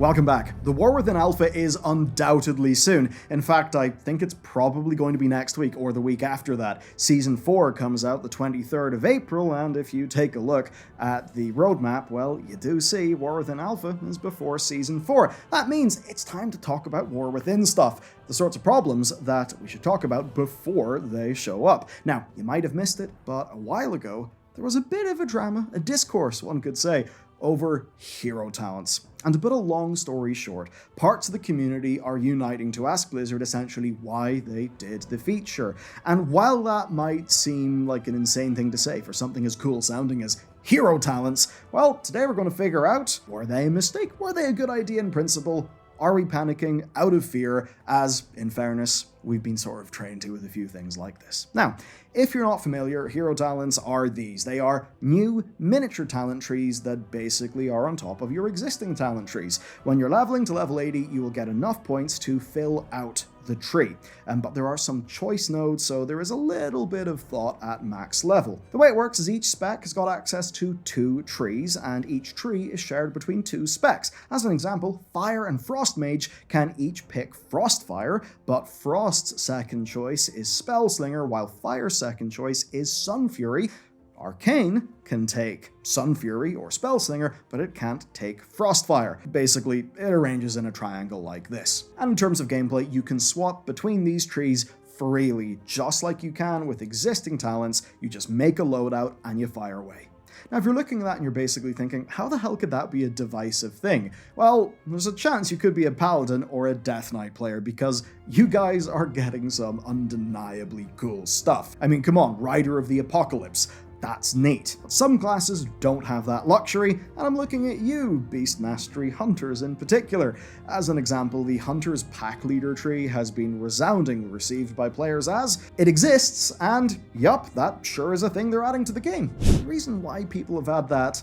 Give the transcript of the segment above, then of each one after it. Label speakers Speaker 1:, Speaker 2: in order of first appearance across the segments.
Speaker 1: Welcome back. The War Within Alpha is undoubtedly soon. In fact, I think it's probably going to be next week or the week after that. Season 4 comes out the 23rd of April, and if you take a look at the roadmap, well, you do see War Within Alpha is before Season 4. That means it's time to talk about War Within stuff, the sorts of problems that we should talk about before they show up. Now, you might have missed it, but a while ago, there was a bit of a drama, a discourse, one could say, over hero talents. And to put a long story short, parts of the community are uniting to ask Blizzard essentially why they did the feature. And while that might seem like an insane thing to say for something as cool sounding as hero talents, well, today we're going to figure out, were they a mistake? Were they a good idea in principle? Are we panicking out of fear, as, in fairness, we've been sort of trained to with a few things like this. Now, if you're not familiar, hero talents are these. They are new miniature talent trees that basically are on top of your existing talent trees. When you're leveling to level 80, you will get enough points to fill out the tree. But there are some choice nodes, so there is a little bit of thought at max level. The way it works is each spec has got access to 2 trees, and each tree is shared between 2 specs. As an example, Fire and Frost Mage can each pick Frostfire, but Frost's second choice is Spellslinger, while Fire's second choice is Sunfury. Arcane can take Sunfury or Spellslinger, but it can't take Frostfire. Basically, it arranges in a triangle like this. And in terms of gameplay, you can swap between these trees freely, just like you can with existing talents. You just make a loadout and you fire away. Now, if you're looking at that and you're basically thinking, how the hell could that be a divisive thing? Well, there's a chance you could be a Paladin or a Death Knight player, because you guys are getting some undeniably cool stuff. I mean, come on, Rider of the Apocalypse. That's neat. But some classes don't have that luxury, and I'm looking at you, Beast Mastery Hunters in particular. As an example, the Hunter's Pack Leader tree has been resoundingly received by players as it exists, and yup, that sure is a thing they're adding to the game. The reason why people have had that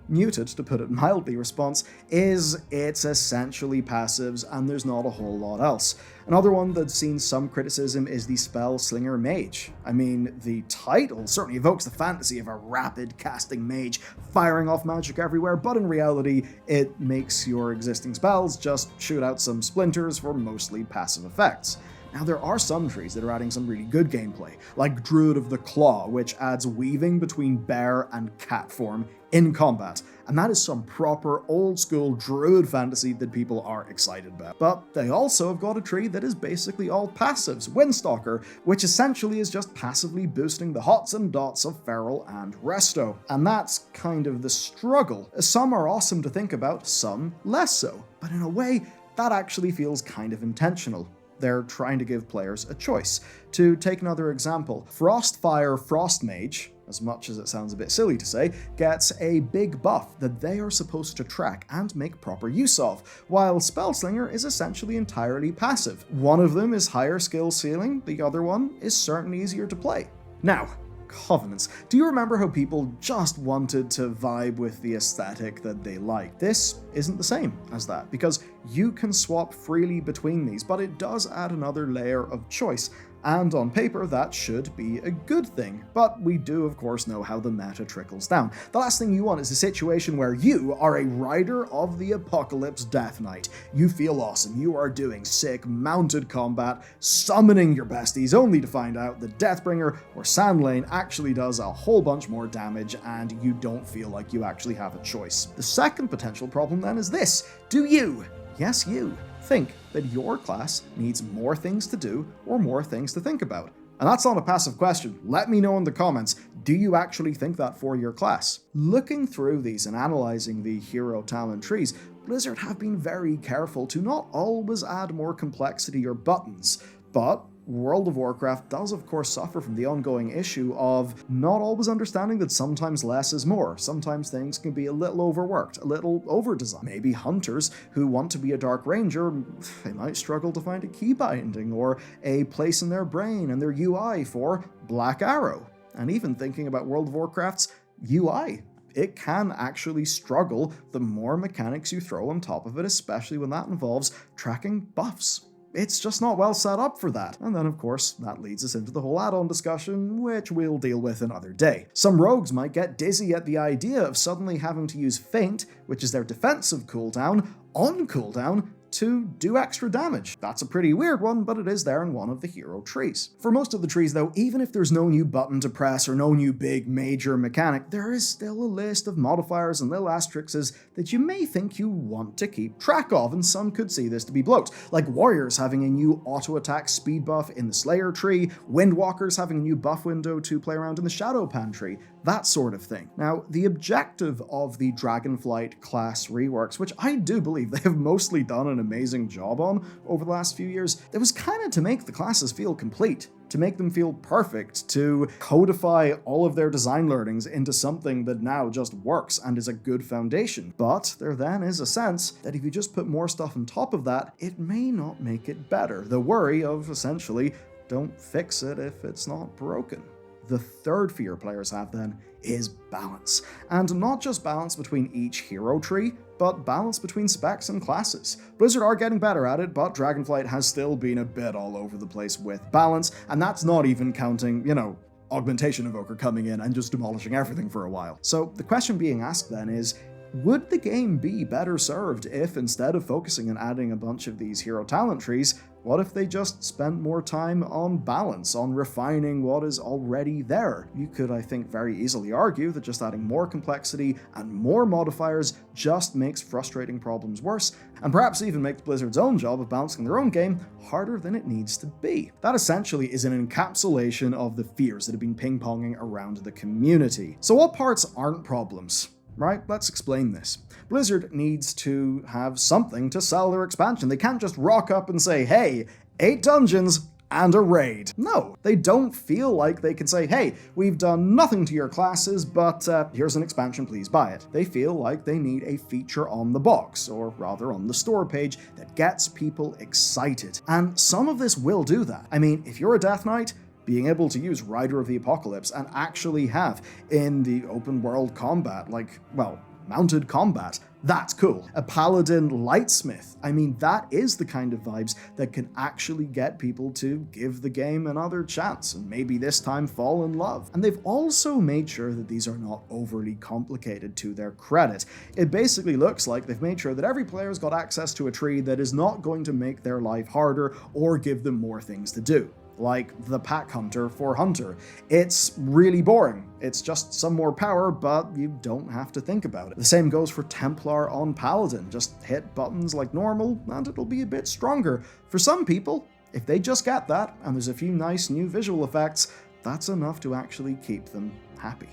Speaker 1: muted, to put it mildly, response is it's essentially passives and there's not a whole lot else. Another one that's seen some criticism is the Spellslinger Mage. I mean, the title certainly evokes the fantasy of a rapid casting mage firing off magic everywhere, but in reality, it makes your existing spells just shoot out some splinters for mostly passive effects. Now, there are some trees that are adding some really good gameplay, like Druid of the Claw, which adds weaving between bear and cat form in combat, and that is some proper old-school druid fantasy that people are excited about. But they also have got a tree that is basically all passives, Windstalker, which essentially is just passively boosting the hots and dots of Feral and Resto. And that's kind of the struggle. Some are awesome to think about, some less so. But in a way, that actually feels kind of intentional. They're trying to give players a choice. To take another example, Frostfire Frostmage, as much as it sounds a bit silly to say, gets a big buff that they are supposed to track and make proper use of, while Spellslinger is essentially entirely passive. One of them is higher skill ceiling, the other one is certainly easier to play. Now, Covenants. Do you remember how people just wanted to vibe with the aesthetic that they like? This isn't the same as that, because you can swap freely between these, but it does add another layer of choice. And on paper, that should be a good thing. But we do, of course, know how the meta trickles down. The last thing you want is a situation where you are a Rider of the Apocalypse Death Knight. You feel awesome, you are doing sick mounted combat, summoning your besties, only to find out that Deathbringer or Sandlane actually does a whole bunch more damage, and you don't feel like you actually have a choice. The second potential problem then is this: do you, yes you, think that your class needs more things to do or more things to think about? And that's not a passive question. Let me know in the comments, do you actually think that for your class? Looking through these and analyzing the hero talent trees, Blizzard have been very careful to not always add more complexity or buttons, but World of Warcraft does of course suffer from the ongoing issue of not always understanding that sometimes less is more. Sometimes things can be a little overworked, a little over-designed. Maybe hunters who want to be a Dark Ranger, they might struggle to find a key binding or a place in their brain and their UI for Black Arrow. And even thinking about World of Warcraft's UI, it can actually struggle the more mechanics you throw on top of it, especially when that involves tracking buffs. It's just not well set up for that. And then, of course, that leads us into the whole add-on discussion, which we'll deal with another day. Some rogues might get dizzy at the idea of suddenly having to use Feint, which is their defensive cooldown, on cooldown to do extra damage. That's a pretty weird one, but it is there in one of the hero trees. For most of the trees though, even if there's no new button to press or no new big major mechanic, there is still a list of modifiers and little asterisks that you may think you want to keep track of, and some could see this to be bloat, like warriors having a new auto attack speed buff in the Slayer tree, windwalkers having a new buff window to play around in the Shadowpan tree, that sort of thing. Now, the objective of the Dragonflight class reworks, which I do believe they have mostly done an amazing job on over the last few years, it was kind of to make the classes feel complete, to make them feel perfect, to codify all of their design learnings into something that now just works and is a good foundation. But there then is a sense that if you just put more stuff on top of that, it may not make it better. The worry of essentially, don't fix it if it's not broken. The third fear players have then is balance. And not just balance between each hero tree, but balance between specs and classes. Blizzard are getting better at it, but Dragonflight has still been a bit all over the place with balance, and that's not even counting, Augmentation Evoker coming in and just demolishing everything for a while. So the question being asked then is, would the game be better served if instead of focusing on adding a bunch of these hero talent trees, what if they just spent more time on balance, on refining what is already there? You could, I think, very easily argue that just adding more complexity and more modifiers just makes frustrating problems worse, and perhaps even makes Blizzard's own job of balancing their own game harder than it needs to be. That essentially is an encapsulation of the fears that have been ping-ponging around the community. So what parts aren't problems? Right? Let's explain this. Blizzard needs to have something to sell their expansion. They can't just rock up and say, hey, 8 dungeons and a raid. No, they don't feel like they can say, hey, we've done nothing to your classes, but here's an expansion, please buy it. They feel like they need a feature on the box, or rather on the store page, that gets people excited. And some of this will do that. I mean, if you're a Death Knight, being able to use Rider of the Apocalypse and actually have in the open world combat, mounted combat, that's cool. A Paladin Lightsmith, I mean, that is the kind of vibes that can actually get people to give the game another chance and maybe this time fall in love. And they've also made sure that these are not overly complicated to their credit. It basically looks like they've made sure that every player's got access to a tree that is not going to make their life harder or give them more things to do. Like the Pack Hunter for Hunter. It's really boring. It's just some more power, but you don't have to think about it. The same goes for Templar on Paladin. Just hit buttons like normal, and it'll be a bit stronger. For some people, if they just get that, and there's a few nice new visual effects, that's enough to actually keep them happy.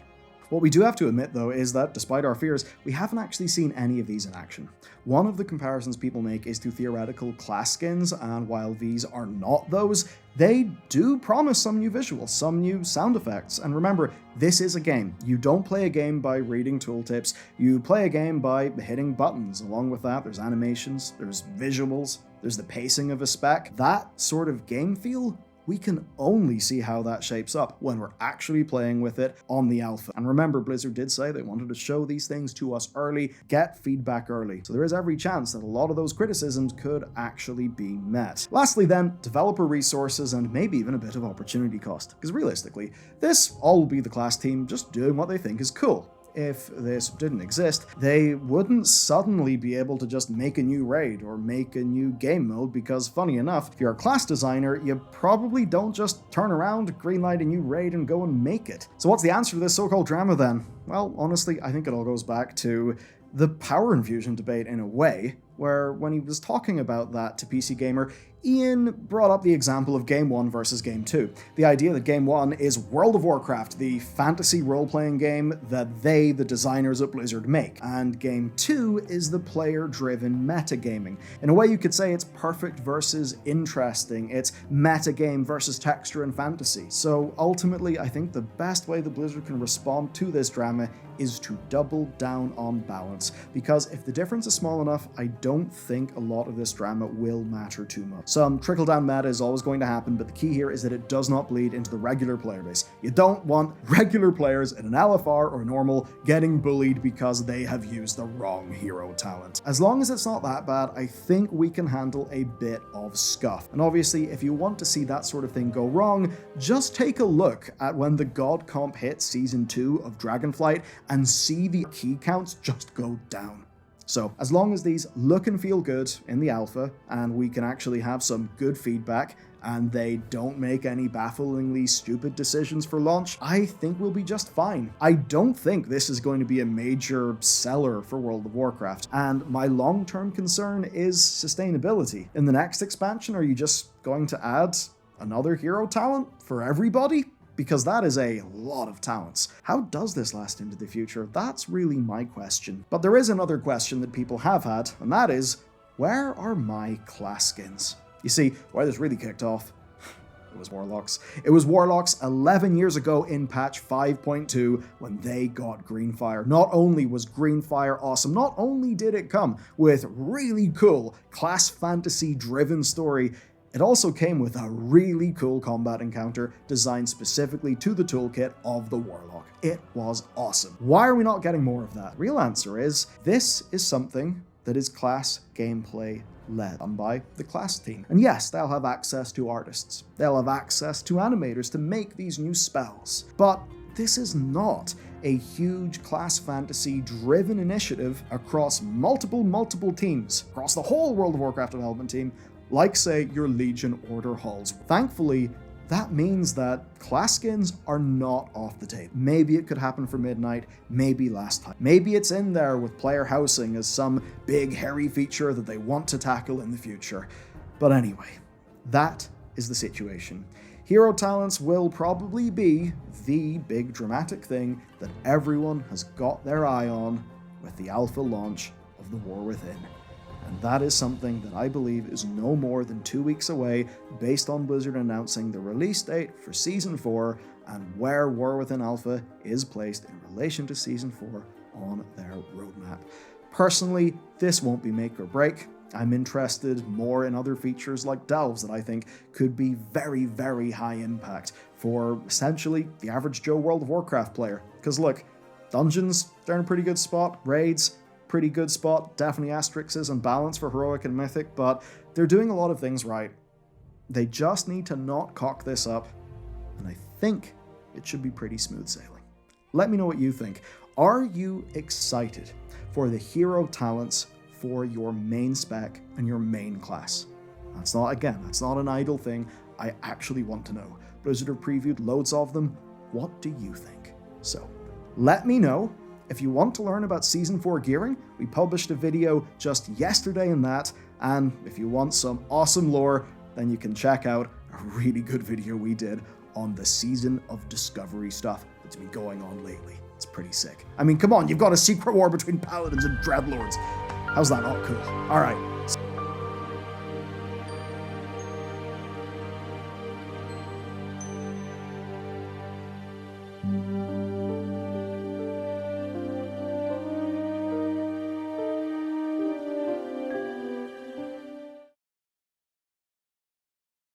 Speaker 1: What we do have to admit, though, is that despite our fears, we haven't actually seen any of these in action. One of the comparisons people make is to theoretical class skins, and while these are not those, they do promise some new visuals, some new sound effects. And remember, this is a game. You don't play a game by reading tooltips, you play a game by hitting buttons. Along with that, there's animations, there's visuals, there's the pacing of a spec. That sort of game feel, we can only see how that shapes up when we're actually playing with it on the alpha. And remember, Blizzard did say they wanted to show these things to us early, get feedback early. So there is every chance that a lot of those criticisms could actually be met. Lastly then, developer resources and maybe even a bit of opportunity cost. Because realistically, this all will be the class team just doing what they think is cool. If this didn't exist, they wouldn't suddenly be able to just make a new raid or make a new game mode because, funny enough, if you're a class designer, you probably don't just turn around, greenlight a new raid, and go and make it. So what's the answer to this so-called drama then? Well, honestly, I think it all goes back to the power infusion debate in a way, where when he was talking about that to PC Gamer, Ian brought up the example of Game 1 versus Game 2. The idea that Game 1 is World of Warcraft, the fantasy role-playing game that they, the designers at Blizzard, make, and Game 2 is the player-driven metagaming. In a way, you could say it's perfect versus interesting, it's metagame versus texture and fantasy. So ultimately, I think the best way that Blizzard can respond to this drama is to double down on balance, because if the difference is small enough, I don't think a lot of this drama will matter too much. Some trickle-down meta is always going to happen, but the key here is that it does not bleed into the regular player base. You don't want regular players in an LFR or normal getting bullied because they have used the wrong hero talent. As long as it's not that bad, I think we can handle a bit of scuff. And obviously, if you want to see that sort of thing go wrong, just take a look at when the God Comp hit Season 2 of Dragonflight and see the key counts just go down. So as long as these look and feel good in the alpha, and we can actually have some good feedback, and they don't make any bafflingly stupid decisions for launch, I think we'll be just fine. I don't think this is going to be a major seller for World of Warcraft, and my long-term concern is sustainability. In the next expansion, are you just going to add another hero talent for everybody? Because that is a lot of talents. How does this last into the future? That's really my question. But there is another question that people have had, and that is, where are my class skins? You see, where this really kicked off, it was Warlocks. It was Warlocks 11 years ago in patch 5.2 when they got Greenfire. Not only was Greenfire awesome, not only did it come with really cool class fantasy driven story, it also came with a really cool combat encounter designed specifically to the toolkit of the Warlock. It was awesome. Why are we not getting more of that? Real answer is, this is something that is class gameplay led, done by the class team. And yes, they'll have access to artists. They'll have access to animators to make these new spells. But this is not a huge class fantasy driven initiative across multiple teams, across the whole World of Warcraft development team, like, say, your Legion Order hulls. Thankfully, that means that class skins are not off the table. Maybe it could happen for Midnight, maybe last time. Maybe it's in there with player housing as some big hairy feature that they want to tackle in the future. But anyway, that is the situation. Hero talents will probably be the big dramatic thing that everyone has got their eye on with the alpha launch of The War Within. And that is something that I believe is no more than 2 weeks away, based on Blizzard announcing the release date for Season 4 and where War Within Alpha is placed in relation to Season 4 on their roadmap. Personally, this won't be make or break. I'm interested more in other features like delves that I think could be very high impact for essentially the average Joe World of Warcraft player. Because look, dungeons, they're in a pretty good spot, raids, pretty good spot, definitely asterisks and balance for heroic and mythic, but they're doing a lot of things right. They just need to not cock this up, and I think it should be pretty smooth sailing. Let me know what you think. Are you excited for the hero talents for your main spec and your main class? That's not an idle thing. I actually want to know. Blizzard have previewed loads of them. What do you think? So, let me know. If you want to learn about Season 4 gearing, we published a video just yesterday in that, and if you want some awesome lore, then you can check out a really good video we did on the Season of Discovery stuff that's been going on lately. It's pretty sick. I mean, come on, you've got a secret war between paladins and dreadlords. How's that not cool? Alright,